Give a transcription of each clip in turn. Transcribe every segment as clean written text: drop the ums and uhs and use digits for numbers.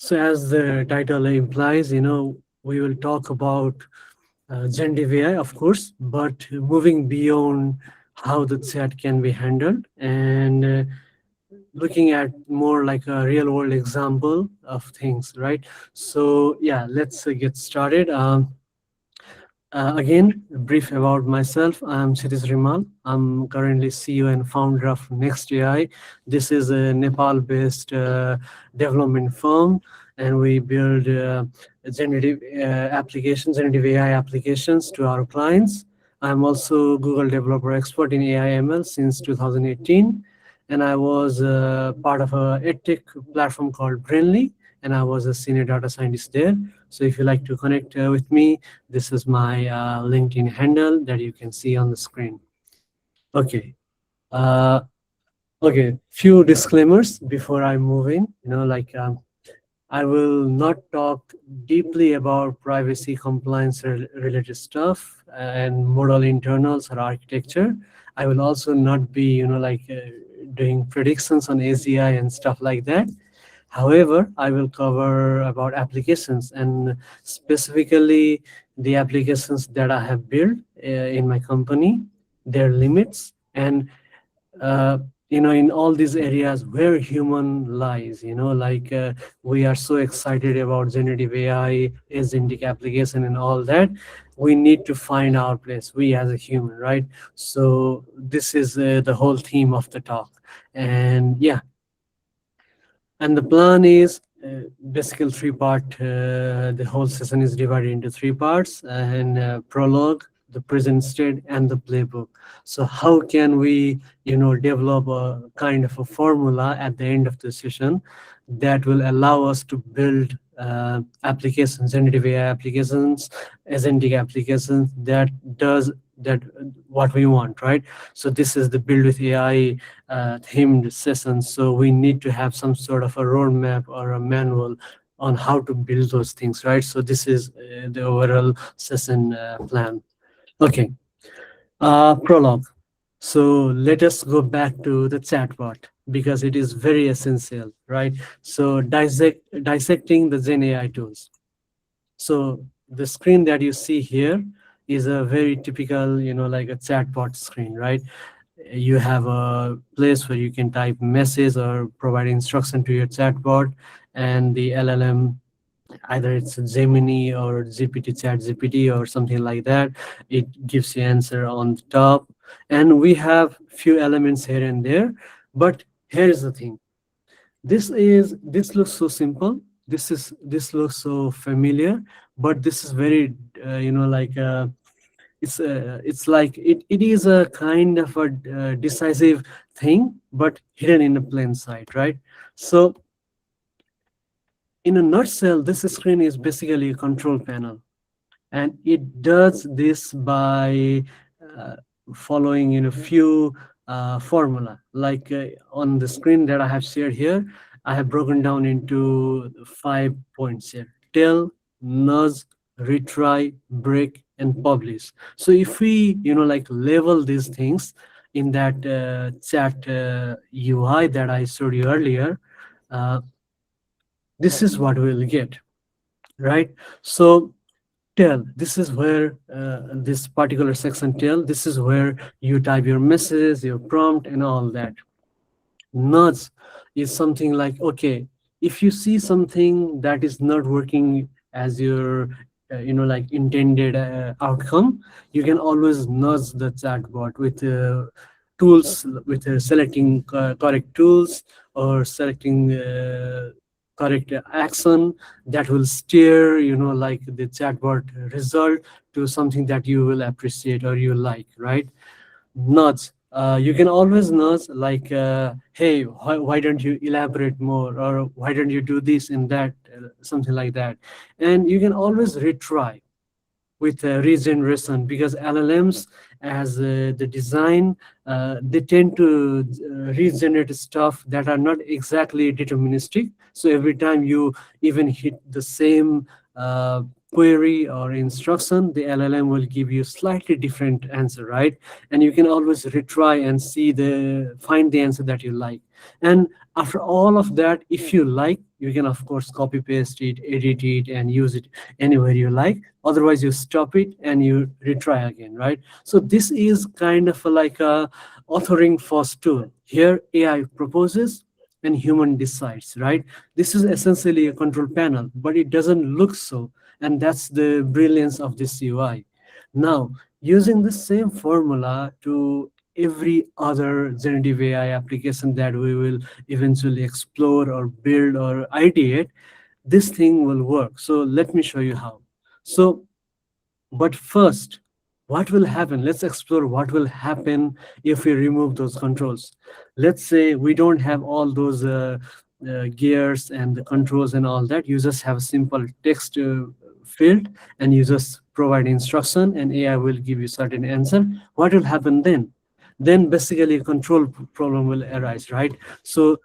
So as the title implies, we will talk about Generative AI, of course, but moving beyond how the chat can be handled and looking at more like a real world example of things, right? So yeah, let's get started. Again, a brief about myself. I'm Kshitiz Rimal. I'm currently CEO and founder of NextAI. This is a Nepal-based development firm, and we build generative AI applications to our clients. I'm also Google developer expert in AI ML since 2018, and I was part of a edtech platform called Brainly, and I was a senior data scientist there. So if you like to connect with me, this is my LinkedIn handle that you can see on the screen. Okay. Uh, okay. Few disclaimers before I move in. I will not talk deeply about privacy compliance related stuff and model internals or architecture. I will also not be, doing predictions on AGI and stuff like that. However, I will cover about applications and specifically the applications that I have built in my company, their limits, and uh, in all these areas where human lies. We are so excited about generative AI, agentic application, and all that. We need to find our place, we as a human, right? So this is the whole theme of the talk, and yeah, and the plan is basically three-part. The whole session is divided into three parts, and prologue, the present state, and the playbook. So how can we, develop a kind of a formula at the end of the session that will allow us to build applications, generative AI applications, agentic applications that does that what we want, right? So this is the build with AI themed sessions. So we need to have some sort of a roadmap or a manual on how to build those things, right? So this is the overall session plan. Okay, prologue. So let us go back to the chatbot because it is very essential, right? So dissecting the Gen AI tools. So the screen that you see here is a very typical, like a chatbot screen, right? You have a place where you can type message or provide instruction to your chatbot, and the LLM, either it's Gemini or GPT, Chat GPT or something like that, it gives you answer on the top. And we have few elements here and there, but here is the thing. This looks so simple. This looks so familiar, but this is very it's like it is a kind of a decisive thing, but hidden in a plain sight, right? So in a nutshell, this screen is basically a control panel, and it does this by uh, following in a few formula. Like on the screen that I have shared here, I have broken down into 5 points here: tell, nudge, retry, break, and publish. So if we label these things in that chat UI that I showed you earlier, uh, this is what we'll get, right? So tell, this is where this particular section tell, this is where you type your messages, your prompt, and all that. Nudge is something like, okay, if you see something that is not working as your intended outcome, you can always nudge the chatbot with tools, with selecting correct tools or selecting correct action that will steer the chatbot result to something that you will appreciate or you like, right? Nudge, you can always nudge like, hey, why don't you elaborate more, or why don't you do this and that, something like that. And you can always retry with regeneration, because LLMs, as the design, they tend to regenerate stuff that are not exactly deterministic. So every time you even hit the same query or instruction, the LLM will give you slightly different answer, right? And you can always retry and find the answer that you like. And after all of that, if you like, you can of course copy paste it, edit it, and use it anywhere you like. Otherwise, you stop it and you retry again, right? So this is kind of like a authoring first tool. Here, AI proposes and human decides, right? This is essentially a control panel, but it doesn't look so, and that's the brilliance of this UI. Now, using the same formula to every other generative AI application that we will eventually explore or build or ideate, this thing will work. So let me show you how. So but first, what will happen? Let's explore what will happen if we remove those controls. Let's say we don't have all those gears and the controls and all that. You just have a simple text field, and you just provide instruction and AI will give you certain answer. What will happen then? Then basically a control problem will arise, right? So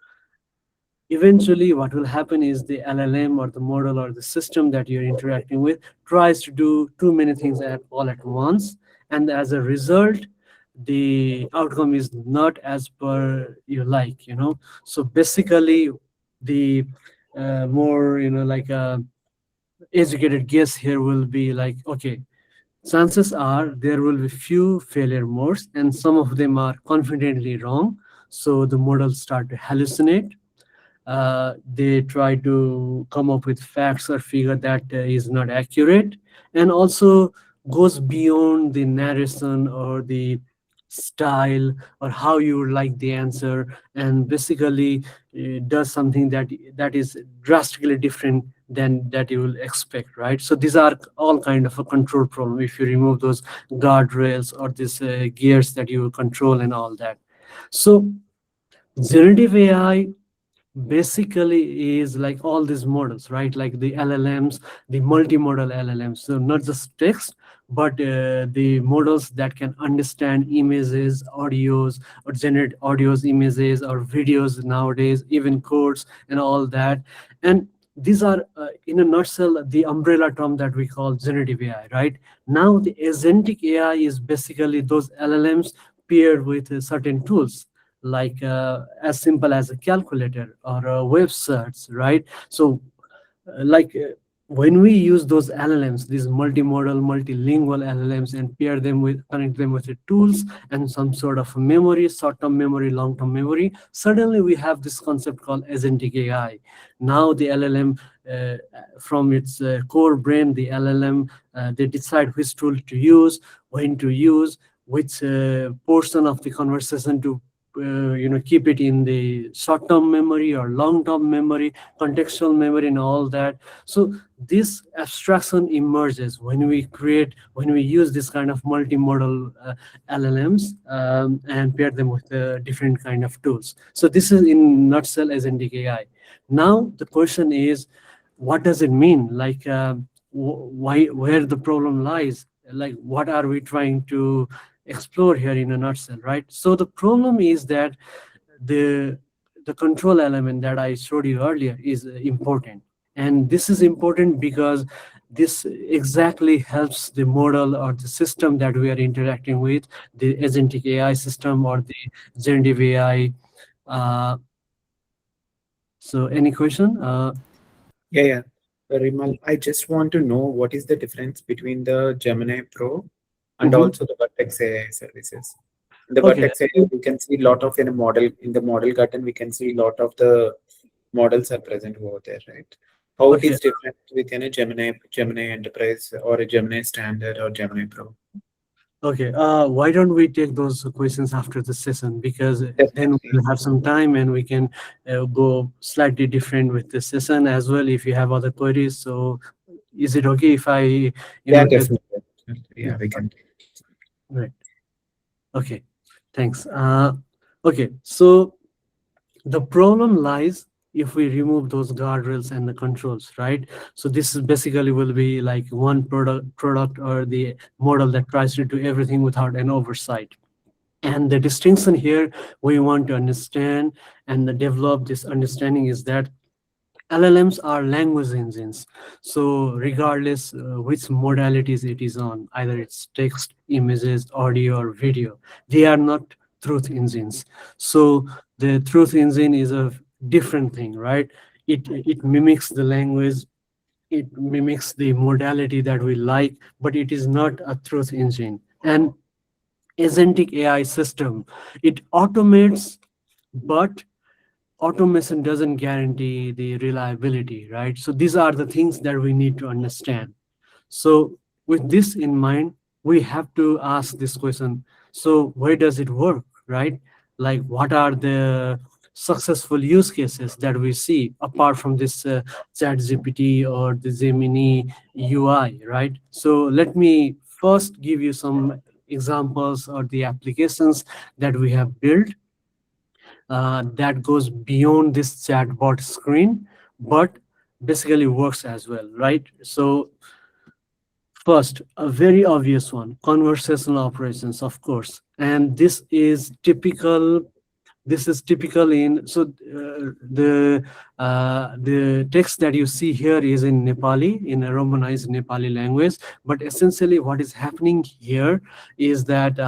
eventually what will happen is the LLM or the model or the system that you're interacting with tries to do too many things all at once, and as a result the outcome is not as per you like, so basically the more like educated guess here will be like, okay, chances are there will be few failure modes and some of them are confidently wrong, so the models start to hallucinate. They try to come up with facts or figure that is not accurate, and also goes beyond the narration or the style or how you would like the answer, and basically does something that is drastically different than that you will expect, right? So these are all kind of a control problem if you remove those guardrails or these gears that you will control and all that. So generative AI basically is like all these models, right? Like the LLMs, the multimodal LLMs, so not just text, but the models that can understand images, audios, or generate audios, images, or videos nowadays, even codes and all that. And these are in a nutshell the umbrella term that we call generative AI, right? Now the agentic AI is basically those LLMs paired with certain tools, like as simple as a calculator or a web search, right? So like when we use those LLMs, these multimodal, multilingual LLMs, and pair them with, connect them with the tools and some sort of memory, short-term memory, long-term memory, suddenly we have this concept called agentic AI. Now the LLM, from its core brain, the LLM, they decide which tool to use, when to use, which portion of the conversation to keep it in the short-term memory or long-term memory, contextual memory, and all that. So this abstraction emerges when we use this kind of multimodal LLMs, and pair them with different kind of tools. So this is in nutshell agentic AI. Now the question is, what does it mean? Like why, where the problem lies? Like what are we trying to explore here in a nutshell, right? So the problem is that the the control element that I showed you earlier is important, and this is important because this exactly helps the model or the system that we are interacting with, the agentic AI system or the generative AI. Uh, so any question? Yeah, yeah. Rimal, I just want to know what is the difference between the Gemini Pro and Mhm. also the Vertex AI services. In the Okay, Vertex AI, we can see a lot of in a model in the model garden. We can see a lot of the models are present over there, right? How it okay. is different within a Gemini Enterprise or a Gemini Standard or Gemini Pro? Okay, why don't we take those questions after the session? Because then Definitely. we'll have some time and we can go slightly different with the session as well if you have other queries. So is it okay if I, Yeah, take? definitely. Yeah, Yeah, we can. right. Okay, thanks. Okay, so the problem lies if we remove those guardrails and the controls, right? So this is basically will be like one product or the model that tries to do everything without an oversight. And the distinction here we want to understand and develop this understanding is that LLMs are language engines. So regardless which modalities it is on, either it's text, images, audio, or video, they are not truth engines. So the truth engine is a different thing, right? it mimics the language, it mimics the modality that we like, but it is not a truth engine. And agentic AI system, it automates, but automation doesn't guarantee the reliability, right? So these are the things that we need to understand. So with this in mind, we have to ask this question. So where does it work, right? Like what are the successful use cases that we see apart from this chat GPT or the Gemini UI, right? So let me first give you some examples or the applications that we have built that goes beyond this chatbot screen, but basically works as well, right? So first, a very obvious one, conversational operations, of course. And this is typical in, so the text that you see here is in Nepali, in a romanized Nepali language. But essentially what is happening here is that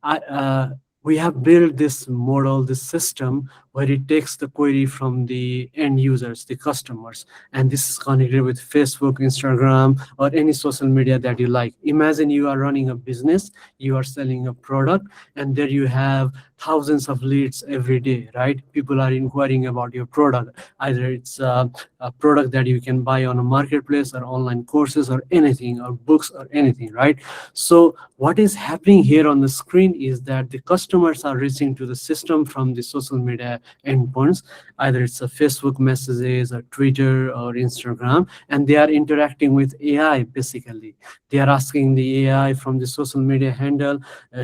I, we have built this model, this system, where it takes the query from the end users, the customers, and this is connected with Facebook, Instagram, or any social media that you like. Imagine you are running a business, you are selling a product, and there you have thousands of leads every day, right? People are inquiring about your product. Either it's a product that you can buy on a marketplace, or online courses, or anything, or books, or anything, right? So what is happening here on the screen is that the customers are reaching to the system from the social media endpoints. Either it's a Facebook messages, or Twitter, or Instagram, and they are interacting with AI. Basically, they are asking the AI from the social media handle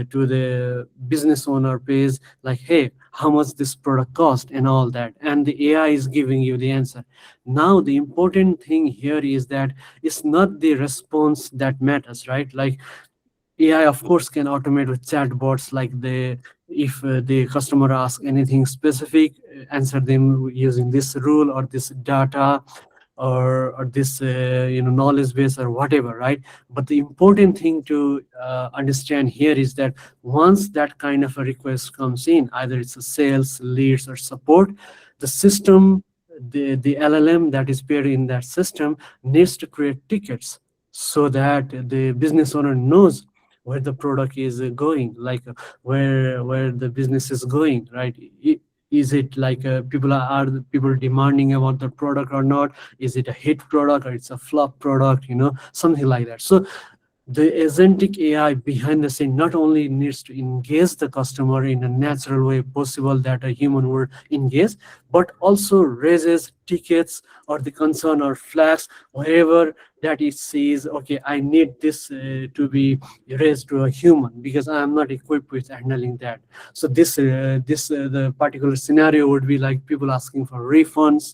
to the business owner page, like, hey, how much this product cost, and all that, and the AI is giving you the answer. Now the important thing here is that it's not the response that matters, right? Like AI, of course, can automate with chatbots, like the if the customer asks anything specific, answer them using this rule or this data, or this knowledge base, or whatever, right? But the important thing to understand here is that once that kind of a request comes in, either it's a sales, leads, or support, the system, the LLM that is paired in that system needs to create tickets, so that the business owner knows where the product is going, like where the business is going, right? Is it like are the people demanding about the product or not? Is it a hit product, or it's a flop product, something like that. So the agentic AI behind the scene not only needs to engage the customer in a natural way possible that a human would engage, but also raises tickets or the concern or flags wherever that it sees, okay, I need this to be raised to a human because I am not equipped with handling that. So the particular scenario would be like people asking for refunds,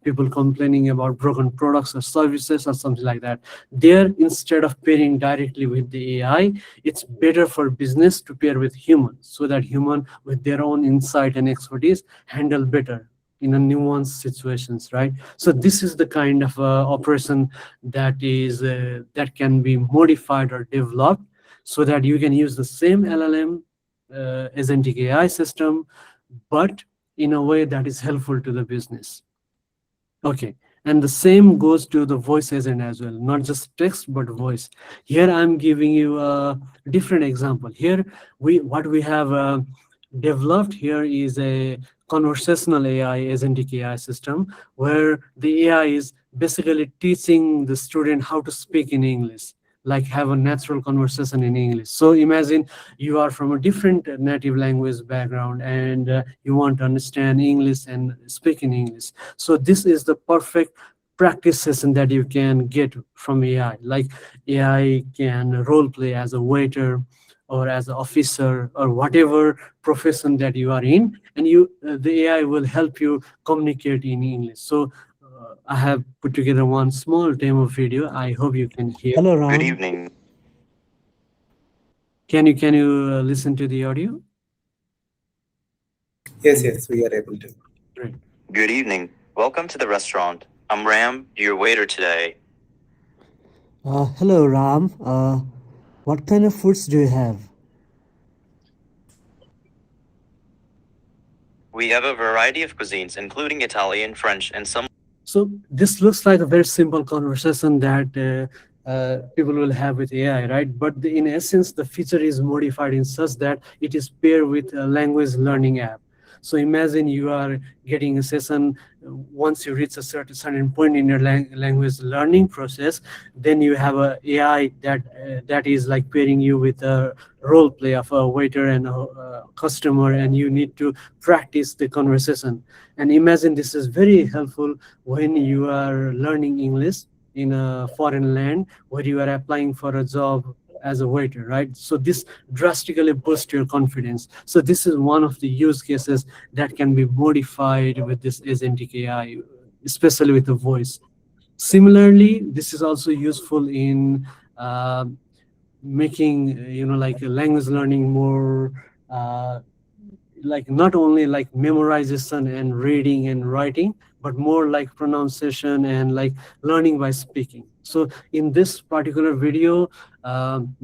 people complaining about broken products or services, or something like that. There, instead of pairing directly with the AI, it's better for business to pair with humans, so that human with their own insight and expertise handle better in a nuanced situations, right? So this is the kind of operation that can be modified or developed, so that you can use the same LLM, agentic AI system, but in a way that is helpful to the business. Okay, and the same goes to the voice agent as well, not just text but voice. Here I'm giving you a different example. Here what we have developed here is a conversational AI, agentic AI system, where the AI is basically teaching the student how to speak in English, like have a natural conversation in English. So imagine you are from a different native language background, and you want to understand English and speak in English. So this is the perfect practice session that you can get from AI. Like AI can role play as a waiter, or as an officer, or whatever profession that you are in, and the AI will help you communicate in English. So I have put together one small demo video. I hope you can hear. Hello, Ram. Good evening. Can you listen to the audio? Yes, yes, we are able to. Great. Good evening. Welcome to the restaurant. I'm Ram, your waiter today. Hello, Ram. What kind of foods do you have? We have a variety of cuisines, including Italian, French, and some. So this looks like a very simple conversation that people will have with AI, right? But in essence, the feature is modified in such that it is paired with a language learning app. So imagine you are getting a session. Once you reach a certain point in your language learning process, then you have a AI that is like pairing you with a role play of a waiter and a customer, and you need to practice the conversation. And imagine this is very helpful when you are learning English in a foreign land where you are applying for a job as a waiter, right? So this drastically boosts your confidence. So this is one of the use cases that can be modified with this agentic AI, especially with the voice. Similarly, this is also useful in making like language learning more like not only like memorization and reading and writing, but more like pronunciation and like learning by speaking. So in this particular video,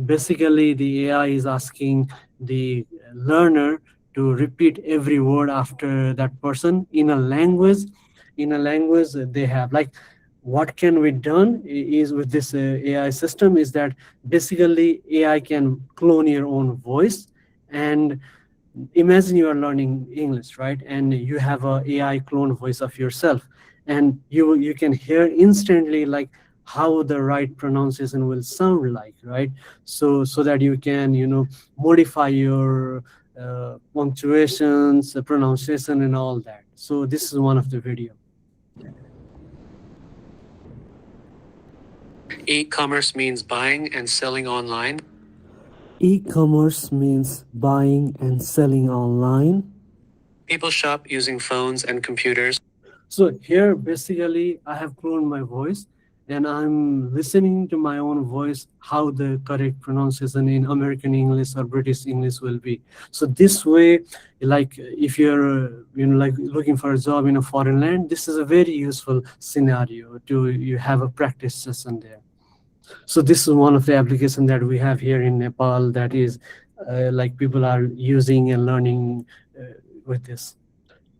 basically the AI is asking the learner to repeat every word after that person in a language they have. Like what can be done is with this AI system is that basically AI can clone your own voice. And imagine you are learning English, right? And you have a AI clone voice of yourself, and you can hear instantly like how the right pronunciation will sound like, right? So that you can modify your punctuations, pronunciation, and all that. So this is one of the video. E-commerce means buying and selling online. E-commerce means buying and selling online. People shop using phones and computers. So here, basically, I have cloned my voice and I'm listening to my own voice, how the correct pronunciation in American English or British English will be. So this way, like if you're, like looking for a job in a foreign land, this is a very useful scenario to you have a practice session there. So this is one of the applications that we have here in Nepal that is like people are using and learning with this.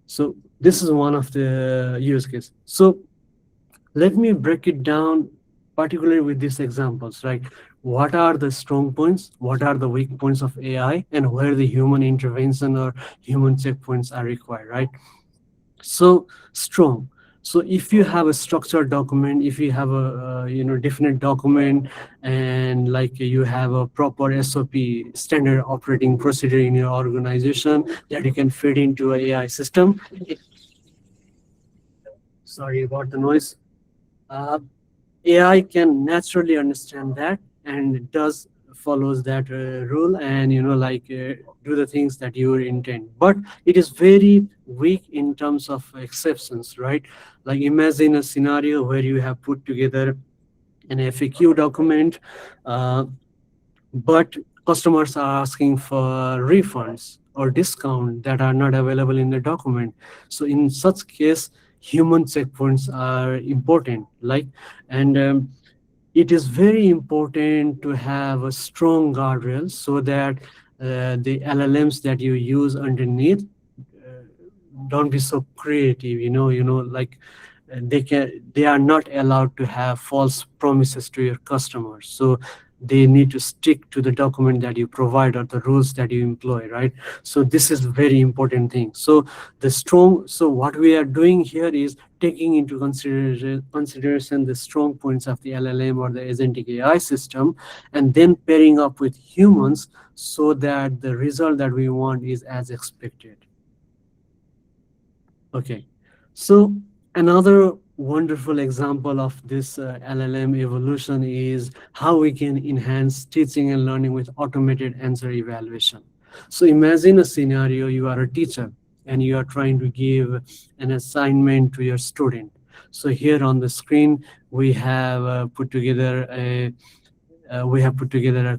So this is one of the use case. So let me break it down, particularly with these examples, right? What are the strong points? What are the weak points of AI, and where the human intervention or human checkpoints are required, right? So strong. So if you have a structured document, if you have a definite document, and like you have a proper SOP, standard operating procedure in your organization that you can fit into a AI system. Sorry about the noise. AI can naturally understand that, and it does follows that rule, and like do the things that you intend. But it is very weak in terms of exceptions, right? Like imagine a scenario where you have put together an FAQ document, uh, but customers are asking for refunds or discount that are not available in the document. So in such case, human checkpoints are important. Like, and it is very important to have a strong guardrail so that the LLMs that you use underneath uh, don't be so creative. Like they are not allowed to have false promises to your customers. So they need to stick to the document that you provide or the rules that you employ, right? So this is very important thing. So what we are doing here is taking into consideration the strong points of the LLM or the agentic AI system, and then pairing up with humans so that the result that we want is as expected. Okay, so another wonderful example of this LLM evolution is how we can enhance teaching and learning with automated answer evaluation. So imagine a scenario: you are a teacher and you are trying to give an assignment to your student. So here on the screen, we have put together a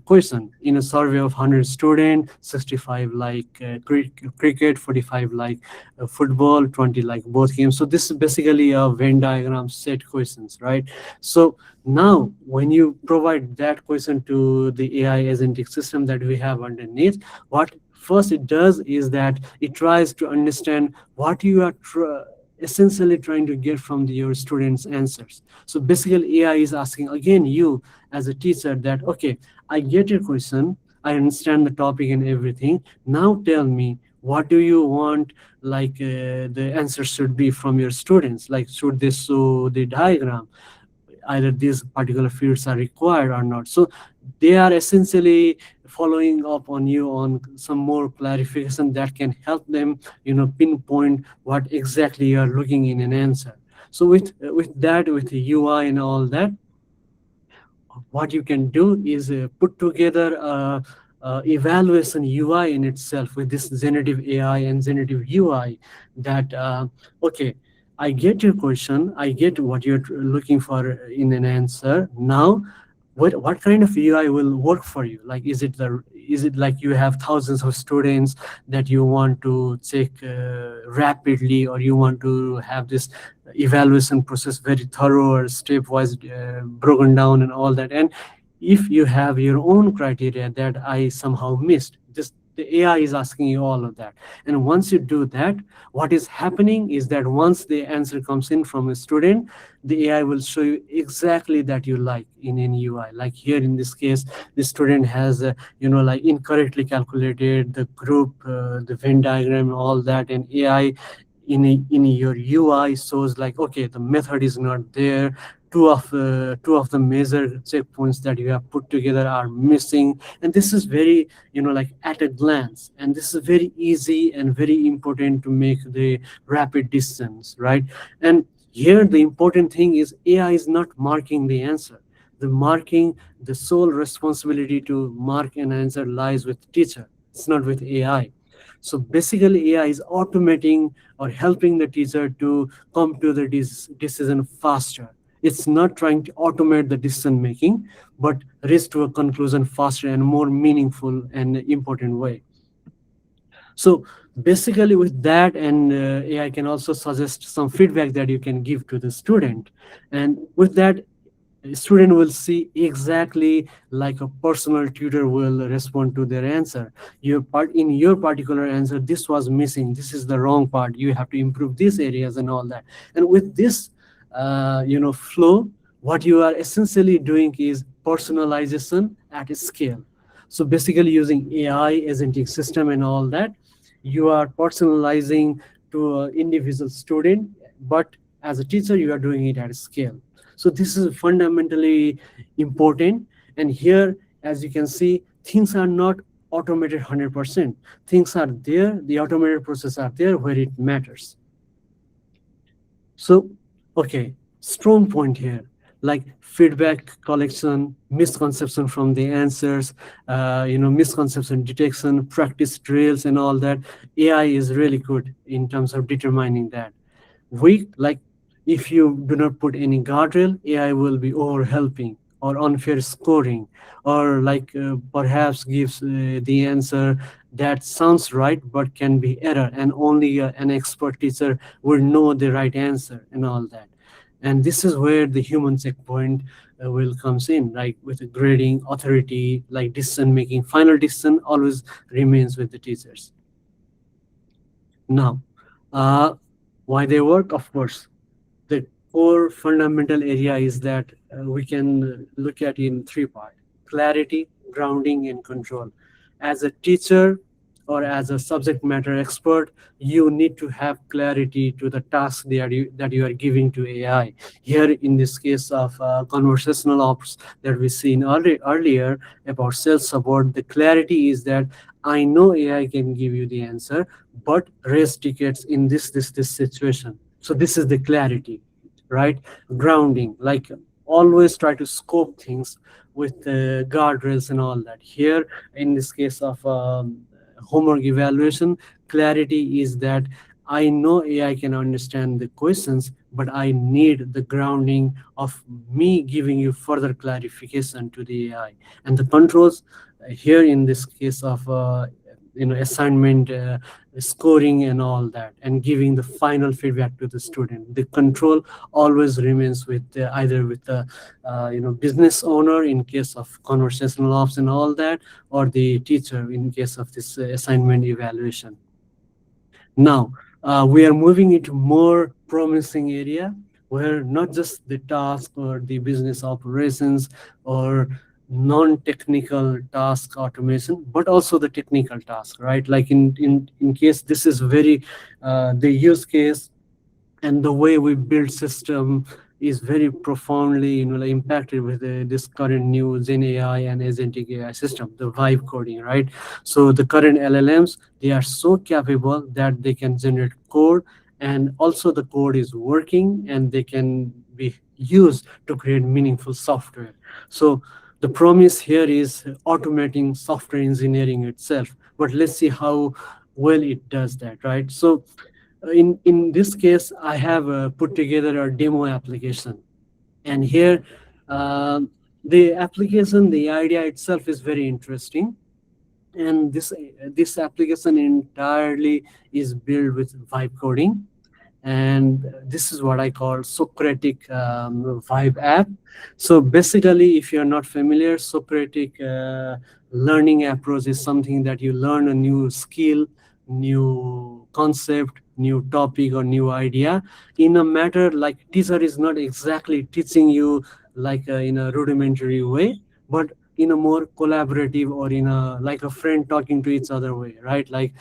question. In a survey of 100 students, 65 like cricket, 45 like football, 20 like both games. So this is basically a Venn diagram set questions, right? So now when you provide that question to the AI agentic system that we have underneath, what first it does is that it tries to understand what you are essentially trying to get from your students' answers. So basically, AI is asking again you as a teacher that, okay, I get your question, I understand the topic and everything. Now tell me, what do you want? Like the answer should be from your students. Like, should they show the diagram? Either these particular fields are required or not. So they are essentially following up on you on some more clarification that can help them, pinpoint what exactly you are looking in an answer. So with that, with the UI and all that, what you can do is put together a evaluation UI in itself with this generative AI and generative UI that, okay, I get your question, I get what you're looking for in an answer. Now what kind of UI will work for you? Like, is it like you have thousands of students that you want to check rapidly, or you want to have this evaluation process very thorough or stepwise broken down and all that? And if you have your own criteria that I somehow missed, just the AI is asking you all of that. And once you do that, what is happening is that once the answer comes in from a student, the AI will show you exactly that you like in an UI. Like here in this case, the student has, like incorrectly calculated the group, the Venn diagram, all that, and AI in your UI shows like, okay, the method is not there. Two of the major checkpoints that you have put together are missing, and this is very, like at a glance, and this is very easy and very important to make the rapid decisions, right? And here the important thing is AI is not marking the answer. The sole responsibility to mark an answer lies with teacher. It's not with AI. So basically, AI is automating or helping the teacher to come to the decision faster. It's not trying to automate the decision making, but reach to a conclusion faster and more meaningful and important way. So basically, with that, and AI can also suggest some feedback that you can give to the student. And with that, student will see exactly like a personal tutor will respond to their answer. In your particular answer, this was missing, this is the wrong part, you have to improve these areas and all that. And with this flow, what you are essentially doing is personalization at a scale. So basically, using AI, agentic system and all that, you are personalizing to an individual student, but as a teacher you are doing it at a scale. So this is fundamentally important. And here, as you can see, things are not automated 100%. Things are there, the automated process are there where it matters. So, okay, strong point here, like feedback collection, misconception from the answers, misconception detection, practice drills and all that. AI is really good in terms of determining that. Weak, like if you do not put any guardrail, AI will be over helping or unfair scoring, or like perhaps gives the answer that sounds right but can be error, and only an expert teacher will know the right answer and all that. And this is where the human checkpoint will comes in, like with the grading authority, like decision making, final decision always remains with the teachers. Now, why they work? Of course, the core fundamental area is that we can look at in three parts: clarity, grounding, and control. As a teacher or as a subject matter expert, you need to have clarity to the task that you are giving to AI. Here, in this case of conversational ops that we seen earlier about sales support, the clarity is that I know AI can give you the answer, but raise tickets in this situation. So this is the clarity, right? Grounding, like always try to scope things with the guardrails and all that. Here, in this case of homework evaluation, clarity is that I know AI can understand the questions, but I need the grounding of me giving you further clarification to the AI. And the controls, here in this case of assignment scoring and all that, and giving the final feedback to the student. The control always remains with either with the business owner in case of conversational ops and all that, or the teacher in case of this assignment evaluation. Now, we are moving into more promising area where not just the task or the business operations or non-technical task automation, but also the technical task, right? Like in case this is very, the use case and the way we build system is very profoundly like impacted with this current new Gen AI and Agentic AI system, the vibe coding, right? So the current LLMs, they are so capable that they can generate code, and also the code is working and they can be used to create meaningful software. So the promise here is automating software engineering itself, but let's see how well it does that, right? So in this case, I have put together a demo application, and here the application, the idea itself is very interesting, and this application entirely is built with vibe coding, and this is what I call Socratic Vibe app. So basically, if you're not familiar, Socratic learning approach is something that you learn a new skill, new concept, new topic, or new idea in a matter like teacher is not exactly teaching you like in a rudimentary way, but in a more collaborative or in a like a friend talking to each other way, right? Like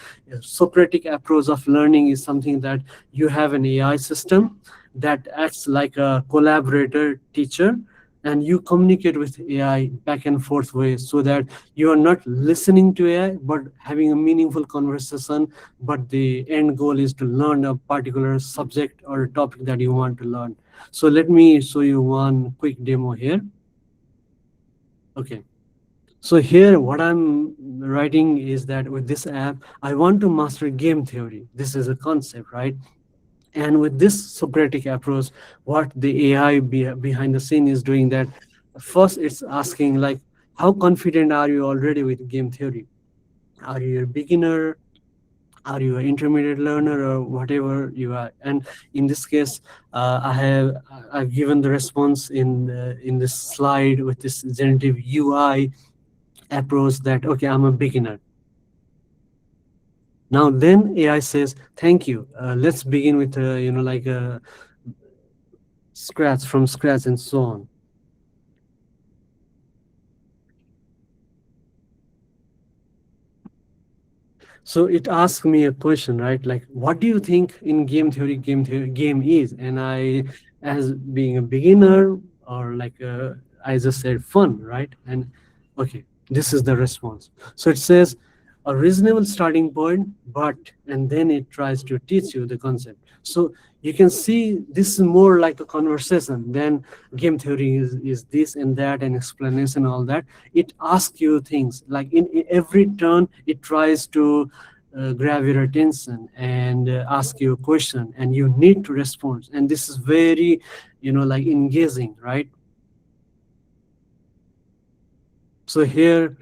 Socratic approach of learning is something that you have an AI system that acts like a collaborator teacher, and you communicate with AI back and forth way, so that you are not listening to AI but having a meaningful conversation, but the end goal is to learn a particular subject or topic that you want to learn. So let me show you one quick demo here. Okay. So here, what I'm writing is that with this app, I want to master game theory. This is a concept, right? And with this Socratic approach, what the AI behind the scene is doing that first it's asking like, how confident are you already with game theory? Are you a beginner? Are you an intermediate learner, or whatever you are? And in this case, I've given the response in this slide with this generative UI approach that okay, I'm a beginner. Now then AI says thank you, let's begin with like a scratch from scratch and so on. So it asks me a question, right? Like, what do you think in game is? And I, as being a beginner, or like I just said fun, right? And okay, this is the response. So it says a reasonable starting point, but, and then it tries to teach you the concept. So you can see this is more like a conversation than game theory is this and that and explanation, all that. It asks you things like in every turn it tries to grab your attention and ask you a question, and you need to respond, and this is very like engaging, right? So here,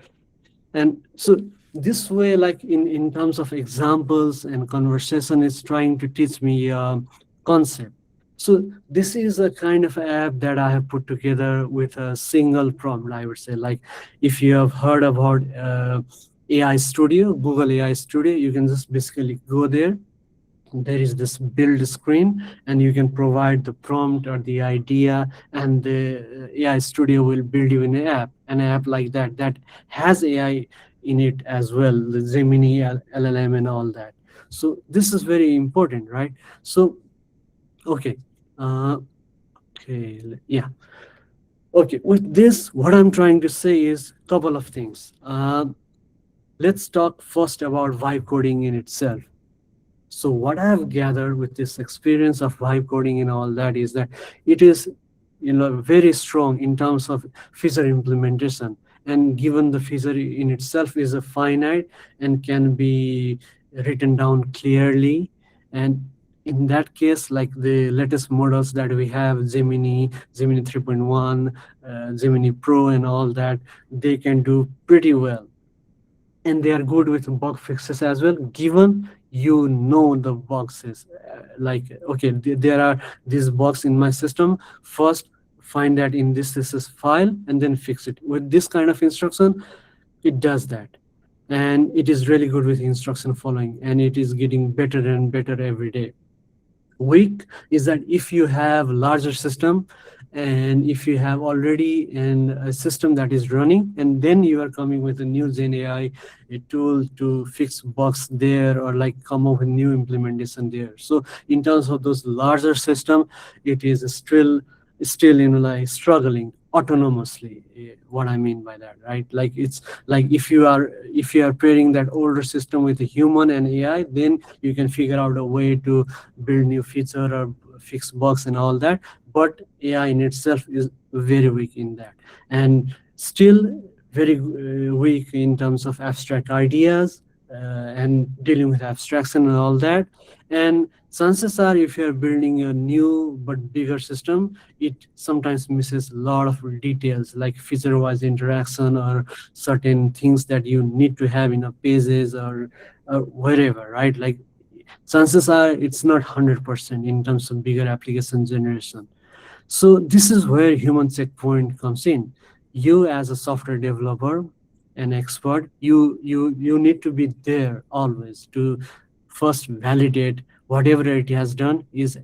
and so this way, like in terms of examples and conversation, it's trying to teach me concept. So this is a kind of app that I have put together with a single prompt, I would say. Like if you have heard about AI Studio, Google AI Studio, you can just basically go there. There is this build screen, and you can provide the prompt or the idea, and the AI Studio will build you an app like that that has AI in it as well, the Gemini LLM and all that. So this is very important, right? So okay, yeah. Okay, with this, what I'm trying to say is a couple of things. Let's talk first about vibe coding in itself. So what I have gathered with this experience of vibe coding and all that is that it is very strong in terms of feature implementation, and given the feature in itself is a finite and can be written down clearly, and in that case, like the latest models that we have, Gemini 3.1, Gemini Pro and all that, they can do pretty well. and they are good with bug fixes as well, given you know the bugs is like, okay, there are these bugs in my system. First, find that in this file and then fix it. With this kind of instruction, it does that, and it is really good with instruction following, and it is getting better and better every day. Weak is that if you have larger system, and if you have already a system that is running, and then you are coming with a new Gen AI, a tool to fix bugs there, or like come up with new implementation there. So in terms of those larger system, it is still like struggling autonomously. What I mean by that, right? Like it's like if you are pairing that older system with a human and AI, then you can figure out a way to build new feature or fix bugs and all that. But AI in itself is very weak in that, and still very weak in terms of abstract ideas, and dealing with abstraction and all that. And chances are, if you're building a new but bigger system, it sometimes misses a lot of details like feature-wise interaction or certain things that you need to have in a pages or wherever, right? Like chances are it's not 100% in terms of bigger application generation. So this is where human checkpoint comes in. You as a software developer, an expert, you need to be there always to first validate whatever it has done is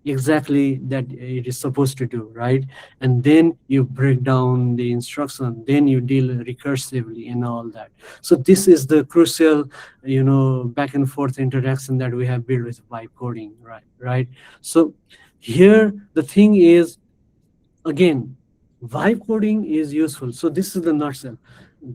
exactly that it is supposed to do, right? And then you break down the instruction, then you deal recursively and all that. So this is the crucial, back and forth interaction that we have built with vibe coding, right? So here the thing is, again, vibe coding is useful. So this is the nutshell.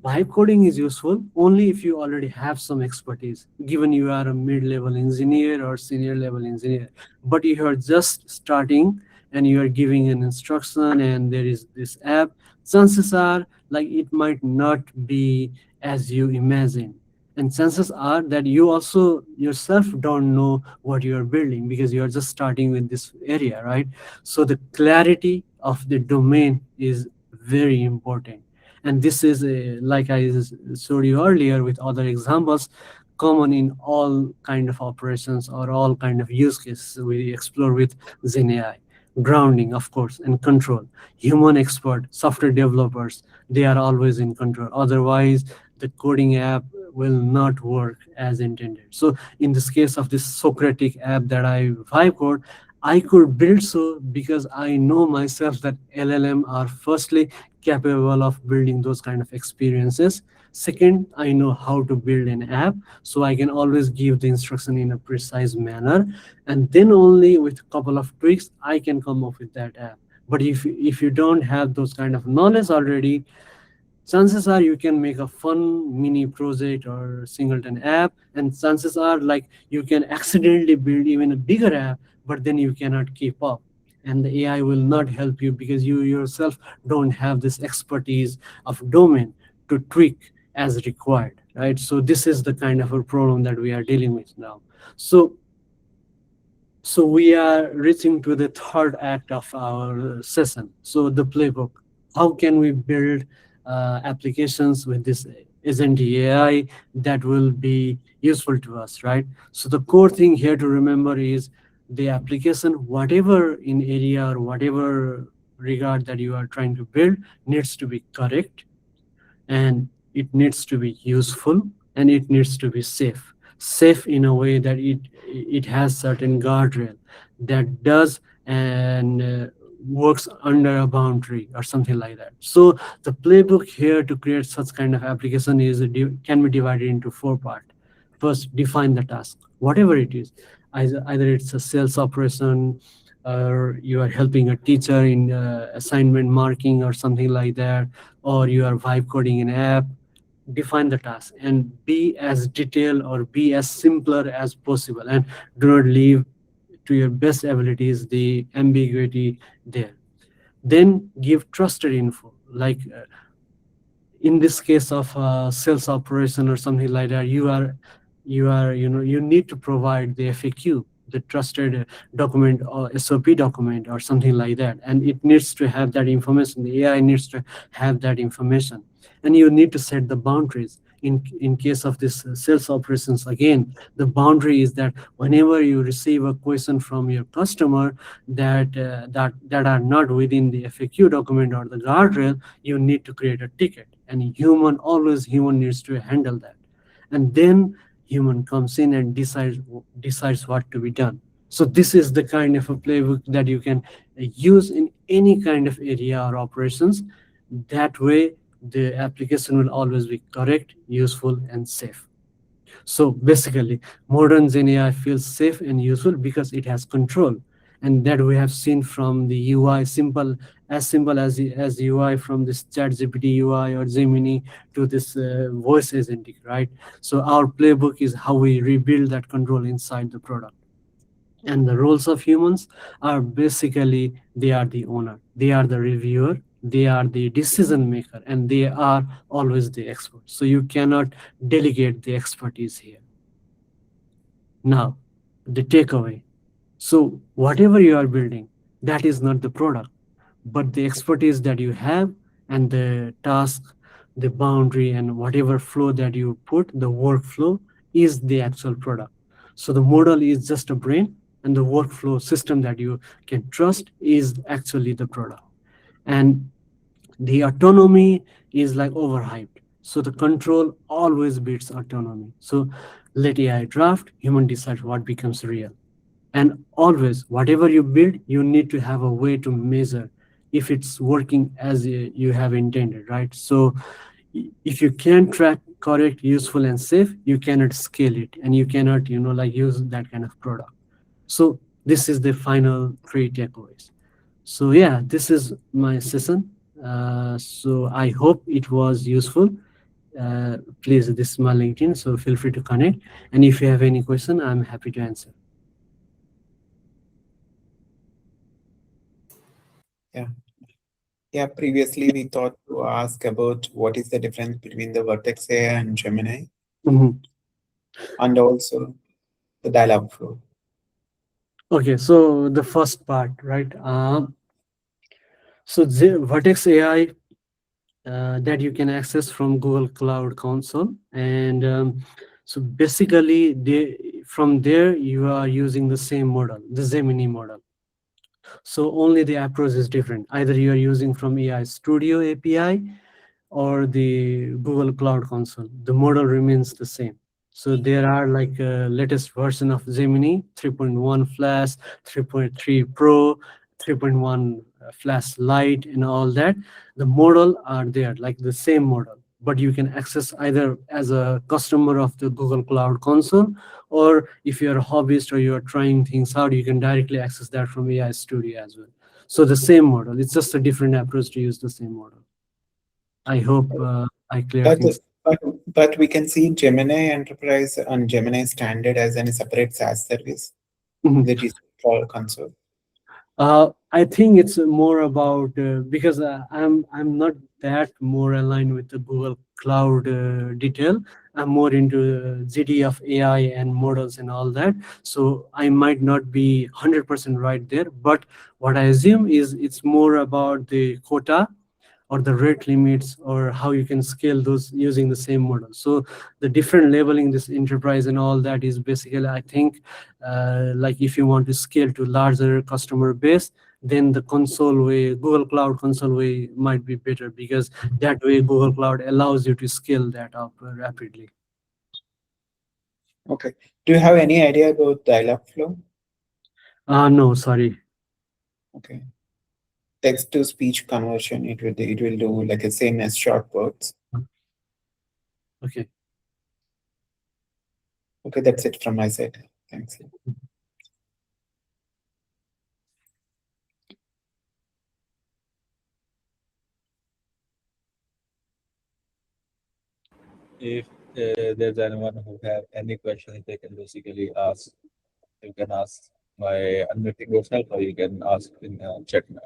Vibe coding is useful only if you already have some expertise, given you are a mid-level engineer or senior level engineer. But if you are just starting and you are giving an instruction and there is this app, chances are like it might not be as you imagine. And chances are that you also yourself don't know what you are building because you are just starting with this area, right? So the clarity of the domain is very important. And this is, like I showed you earlier with other examples, common in all kind of operations or all kind of use cases we explore with Zen AI. Grounding, of course, and control. Human expert, software developers, they are always in control. Otherwise, the coding app will not work as intended. So in this case of this Socratic app that I vibe code, I could build so because I know myself that LLM are firstly capable of building those kind of experiences. Second, I know how to build an app, so I can always give the instruction in a precise manner, and then only with a couple of tweaks, I can come up with that app. But if you don't have those kind of knowledge already, chances are you can make a fun mini project or singleton app, and chances are like you can accidentally build even a bigger app, but then you cannot keep up, and the AI will not help you because you yourself don't have this expertise of domain to tweak as required, right? So this is the kind of a problem that we are dealing with now. So we are reaching to the third act of our session. So the playbook. How can we build applications with this Agentic AI that will be useful to us, right? So the core thing here to remember is the application, whatever in area or whatever regard that you are trying to build, needs to be correct, and it needs to be useful, and it needs to be safe in a way that it has certain guardrail that does and works under a boundary or something like that. So the playbook here to create such kind of application is can be divided into four parts. First, define the task, whatever it is. Either it's a sales operation, or you are helping a teacher in assignment marking or something like that, or you are vibe coding an app. Define the task and be as detailed or be as simpler as possible, and do not leave to your best abilities the ambiguity there. Then give trusted info, like in this case of sales operation or something like that, you need to provide the FAQ, the trusted document or SOP document or something like that, and it needs to have that information. The AI needs to have that information, and you need to set the boundaries. in case of this sales operations, again, the boundary is that whenever you receive a question from your customer that are not within the FAQ document or the guardrail, you need to create a ticket, and human needs to handle that, and then human comes in and decides what to be done. So this is the kind of a playbook that you can use in any kind of area or operations. That way the application will always be correct, useful, and safe. So basically, modern Gen AI feels safe and useful because it has control, and that we have seen from the UI, simple as UI from this ChatGPT UI or Gemini to this voice agentic, right? So our playbook is how we rebuild that control inside the product. And the roles of humans are basically they are the owner, they are the reviewer, they are the decision maker, and they are always the expert. So you cannot delegate the expertise here. Now, the takeaway. So, whatever you are building, that is not the product, but the expertise that you have and the task, the boundary, and whatever flow that you put, the workflow is the actual product. So, the model is just a brain, and the workflow system that you can trust is actually the product. And the autonomy is like overhyped. So the control always beats autonomy. So let AI draft, human decides what becomes real. And always, whatever you build, you need to have a way to measure if it's working as you have intended, right? So if you can't track correct, useful, and safe, you cannot scale it, and you cannot, like use that kind of product. So this is the final three takeaways. So yeah, this is my session. So I hope it was useful. Please, this is my LinkedIn, so feel free to connect. And if you have any question, I'm happy to answer. Yeah. Yeah, previously we thought to ask about what is the difference between the Vertex AI and Gemini, Mhm. and also the dialog flow. Okay, so the first part, right? So Vertex AI that you can access from Google Cloud Console, and so basically, from there you are using the same model, the Gemini model. So only the approach is different. Either you are using from AI Studio API or the Google Cloud Console. The model remains the same. So there are like a latest version of Gemini 3.1 Flash, 3.3 Pro, 3.1 Flash Lite, and all that. The model are there, like the same model. But you can access either as a customer of the Google Cloud Console, or if you're a hobbyist or you're trying things out, you can directly access that from AI Studio as well. So the same model, it's just a different approach to use the same model. I hope I clear But, things. but, but we can see Gemini Enterprise and Gemini Standard as a separate SaaS service, Mhm. the GCP console. I think it's more about because I'm not that more aligned with the Google Cloud detail. I'm more into GDE of AI and models and all that. So I might not be 100% right there. But what I assume is it's more about the quota or the rate limits or how you can scale those using the same model. So the different labeling, this enterprise and all that is basically, I think, like if you want to scale to larger customer base, then the console way, Google Cloud console way might be better, because that way Google Cloud allows you to scale that up rapidly. Okay. Do you have any idea about dialog flow? No, sorry. Okay. Text to speech conversion, it will do like the same as short words. Okay. Okay, that's it from my side. Thanks. If there's anyone who have any questions, they can basically ask. You can ask by unmuting yourself, or you can ask in chat now.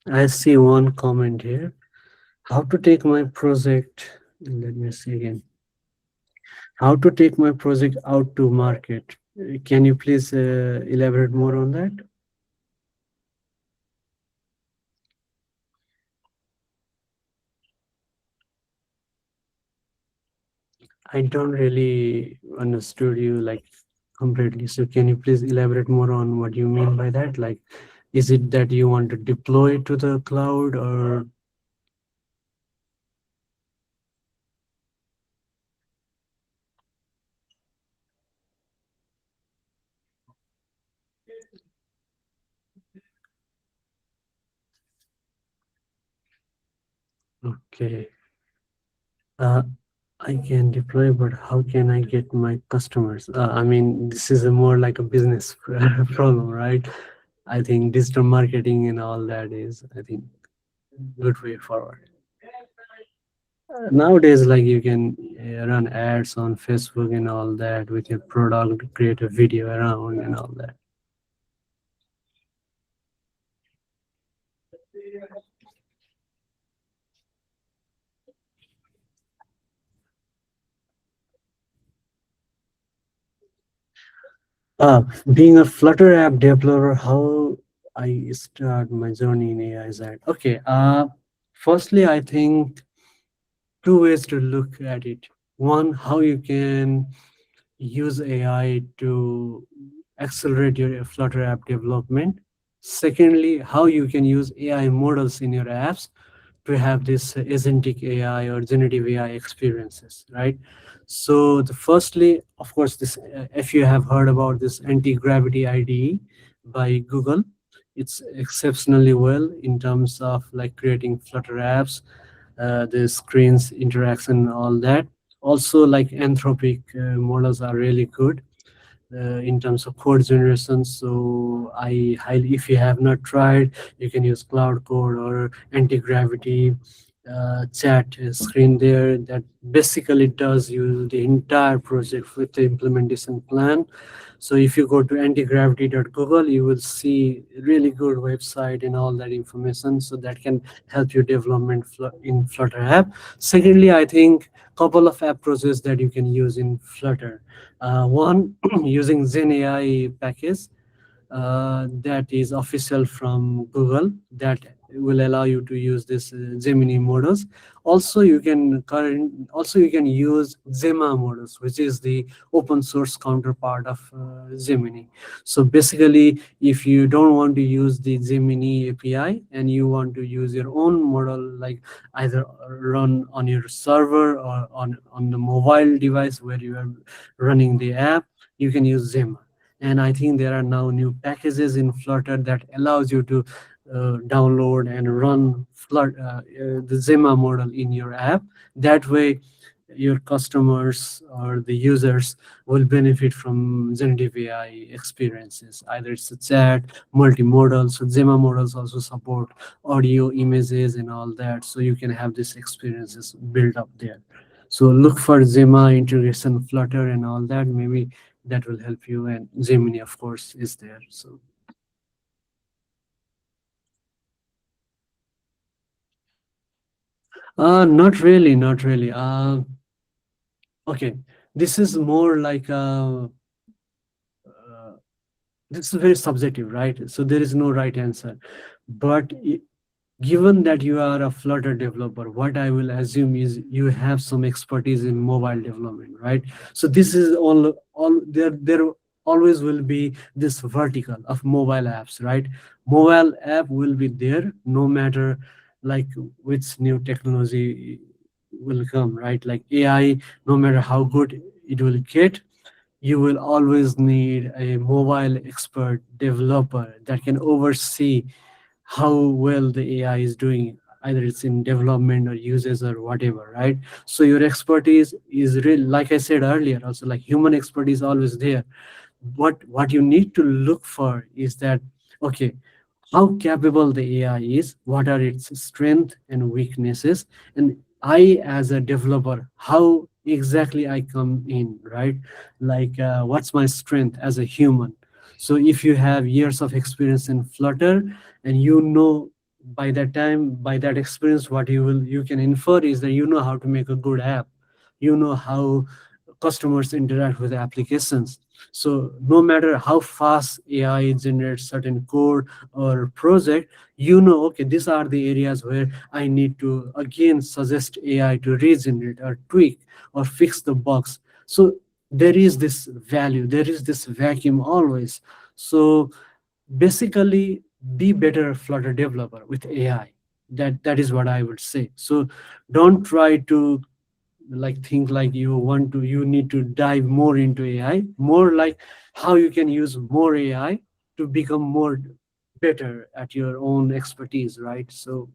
I see one comment here. How to take my project, let me see again. How to take my project out to market. Can you please elaborate more on that? I don't really understood you like completely. So can you please elaborate more on what you mean by that? Like, is it that you want to deploy to the cloud or okay? Uh, I can deploy, but how can I get my customers? I mean, this is a more like a business problem, right? I think digital marketing and all that is, I think, good way forward. Nowadays, like you can run ads on Facebook and all that with your product, create a video around and all that. Being a Flutter app developer, how I start my journey in AI is that okay. Firstly, I think two ways to look at it. One, how you can use AI to accelerate your Flutter app development. Secondly, how you can use AI models in your apps to have this agentic AI or generative AI experiences, right? So the firstly, of course, this if you have heard about this anti-gravity IDE by Google, it's exceptionally well in terms of like creating Flutter apps, the screens interaction, all that. Also, like Anthropic models are really good in terms of code generation. So I highly, if you have not tried, you can use Cloud Code or Anti-Gravity chat screen there that basically does you the entire project with the implementation plan. So if you go to antigravity.google, you will see really good website and all that information. So that can help you development in Flutter app. Secondly, I think couple of approaches that you can use in Flutter. One, using Zen AI package that is official from Google that will allow you to use this Gemini models. Also you can use Zema models, which is the open source counterpart of Gemini. So basically, if you don't want to use the Gemini API and you want to use your own model, like either run on your server or on the mobile device where you are running the app, you can use Zema. And I think there are now new packages in Flutter that allows you to download and run the Zema model in your app. That way your customers or the users will benefit from generative AI experiences. Either it's a chat, multimodal. So Zema models also support audio, images, and all that. So you can have these experiences built up there. So look for Zema integration, Flutter, and all that. Maybe that will help you. And Gemini, of course, is there. So not really, not really. Okay, this is more like this is very subjective, right? So there is no right answer. But given that you are a Flutter developer, what I will assume is you have some expertise in mobile development, right? So this is all there always will be this vertical of mobile apps, right? Mobile app will be there no matter like which new technology will come, right? Like AI, no matter how good it will get, you will always need a mobile expert developer that can oversee how well the AI is doing, either it's in development or uses or whatever, right? So your expertise is real, like I said earlier, also like human expertise always there. What you need to look for is that okay, how capable the AI is, what are its strengths and weaknesses, and I as a developer, how exactly I come in, right? Like what's my strength as a human? So if you have years of experience in Flutter and you know by that time, by that experience, what you can infer is that you know how to make a good app, you know how customers interact with applications. So no matter how fast AI generates certain code or project, you know, okay, these are the areas where I need to again suggest AI to regenerate or tweak or fix the bugs. So there is this value, there is this vacuum always. So basically, be better Flutter developer with AI. That is what I would say. So don't try to like think like you need to dive more into AI, more like how you can use more AI to become more better at your own expertise, right? So